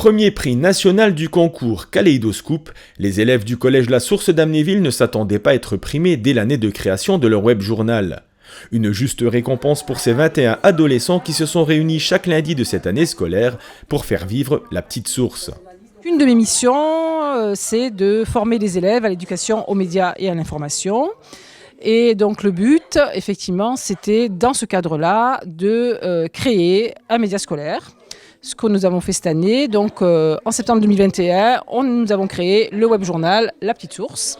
Premier prix national du concours Kaléidoscoop, les élèves du collège La Source d'Amnéville ne s'attendaient pas à être primés dès l'année de création de leur web journal. Une juste récompense pour ces 21 adolescents qui se sont réunis chaque lundi de cette année scolaire pour faire vivre la petite source. Une de mes missions, c'est de former les élèves à l'éducation aux médias et à l'information. Et donc le but, effectivement, c'était dans ce cadre-là de créer un média scolaire. Ce que nous avons fait cette année, donc en septembre 2021, nous avons créé le web journal La Petite Source.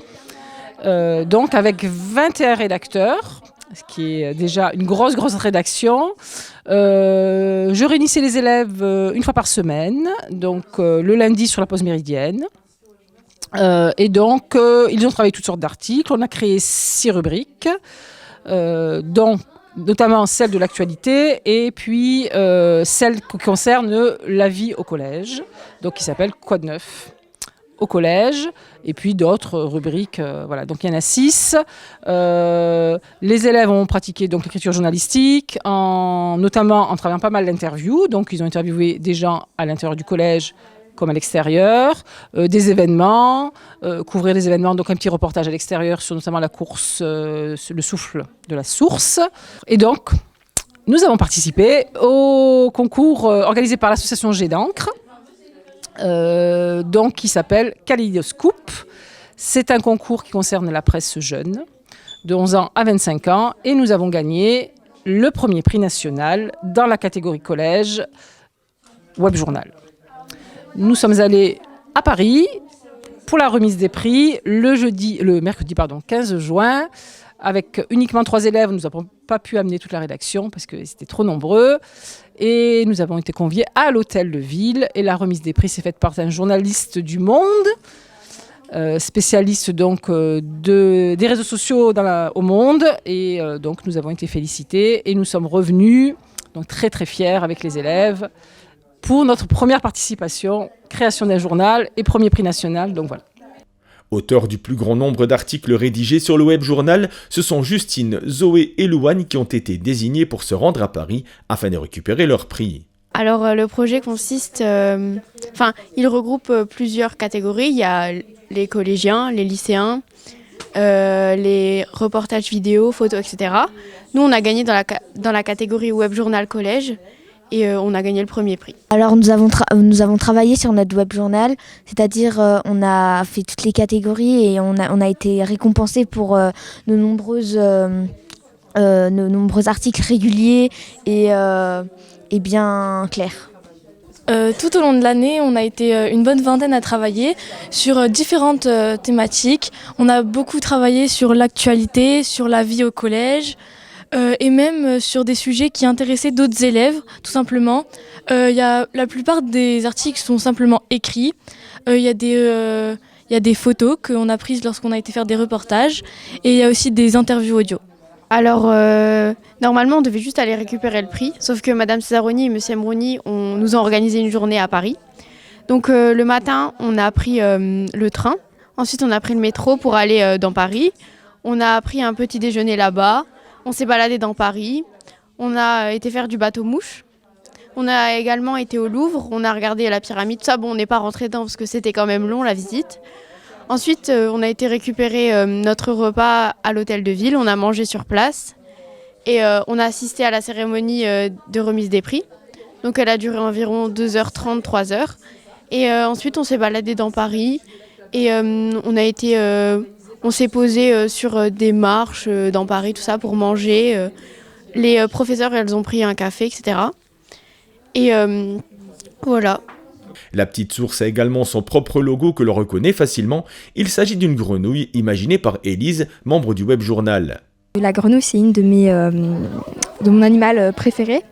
Donc avec 21 rédacteurs, ce qui est déjà une grosse rédaction. Je réunissais les élèves une fois par semaine, donc le lundi sur la pause méridienne. Et donc, ils ont travaillé toutes sortes d'articles. On a créé 6 rubriques, dont notamment celle de l'actualité et puis celle qui concerne la vie au collège, donc qui s'appelle Quoi de neuf au collège, et puis d'autres rubriques. Voilà. Donc il y en a 6. Les élèves ont pratiqué donc l'écriture journalistique, notamment en travaillant pas mal d'interviews. Donc ils ont interviewé des gens à l'intérieur du collège comme à l'extérieur, des événements, couvrir des événements, donc un petit reportage à l'extérieur sur notamment la course, le souffle de la source. Et donc, nous avons participé au concours organisé par l'association Jet d'encre, donc qui s'appelle Kaléidoscoop. C'est un concours qui concerne la presse jeune, de 11 ans à 25 ans, et nous avons gagné le premier prix national dans la catégorie collège web journal. Nous sommes allés à Paris pour la remise des prix le mercredi 15 juin, avec uniquement 3 élèves. Nous n'avons pas pu amener toute la rédaction parce que c'était trop nombreux. Et nous avons été conviés à l'hôtel de ville. Et la remise des prix s'est faite par un journaliste du Monde, spécialiste donc des réseaux sociaux au Monde. Et donc nous avons été félicités et nous sommes revenus donc très fiers avec les élèves pour notre première participation, création d'un journal et premier prix national, donc voilà. Auteurs du plus grand nombre d'articles rédigés sur le web journal, ce sont Justine, Zoé et Louane qui ont été désignés pour se rendre à Paris afin de récupérer leur prix. Alors le projet consiste, il regroupe plusieurs catégories. Il y a les collégiens, les lycéens, les reportages vidéo, photos, etc. Nous on a gagné dans la catégorie web journal collège. Et on a gagné le premier prix. Alors nous avons travaillé sur notre web journal, c'est-à-dire on a fait toutes les catégories et on a été récompensé pour nos nombreux articles réguliers et bien clairs. Tout au long de l'année, on a été une bonne vingtaine à travailler sur différentes thématiques. On a beaucoup travaillé sur l'actualité, sur la vie au collège, et même sur des sujets qui intéressaient d'autres élèves, tout simplement. La plupart des articles sont simplement écrits. Il y a des photos qu'on a prises lorsqu'on a été faire des reportages. Et il y a aussi des interviews audio. Alors, normalement, on devait juste aller récupérer le prix. Sauf que Madame Cesaroni et Monsieur Ambroni nous ont organisé une journée à Paris. Donc, le matin, on a pris le train. Ensuite, on a pris le métro pour aller dans Paris. On a pris un petit déjeuner là-bas. On s'est baladé dans Paris, on a été faire du bateau-mouche, on a également été au Louvre, on a regardé la pyramide, tout ça, on n'est pas rentré dedans parce que c'était quand même long la visite. Ensuite, on a été récupérer notre repas à l'hôtel de ville, on a mangé sur place et on a assisté à la cérémonie de remise des prix. Donc elle a duré environ 2h30, 3h. Et ensuite, on s'est baladé dans Paris et on s'est posé sur des marches dans Paris, tout ça, pour manger. Les professeurs, elles ont pris un café, etc. Et voilà. La petite source a également son propre logo que l'on reconnaît facilement. Il s'agit d'une grenouille imaginée par Élise, membre du web journal. La grenouille, c'est une de mon animal préféré.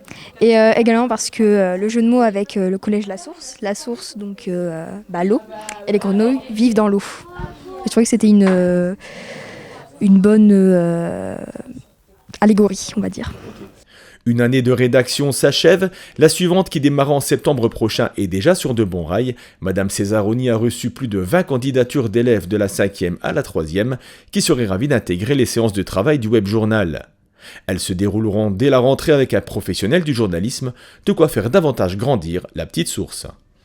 Et également parce que le jeu de mots avec le collège La Source, donc l'eau, et les grenouilles vivent dans l'eau. Je trouvais que c'était une bonne allégorie, on va dire. Une année de rédaction s'achève. La suivante, qui démarre en septembre prochain, est déjà sur de bons rails. Madame Cesaroni a reçu plus de 20 candidatures d'élèves de la 5e à la 3e qui seraient ravis d'intégrer les séances de travail du web journal. Elles se dérouleront dès la rentrée avec un professionnel du journalisme, de quoi faire davantage grandir la petite source.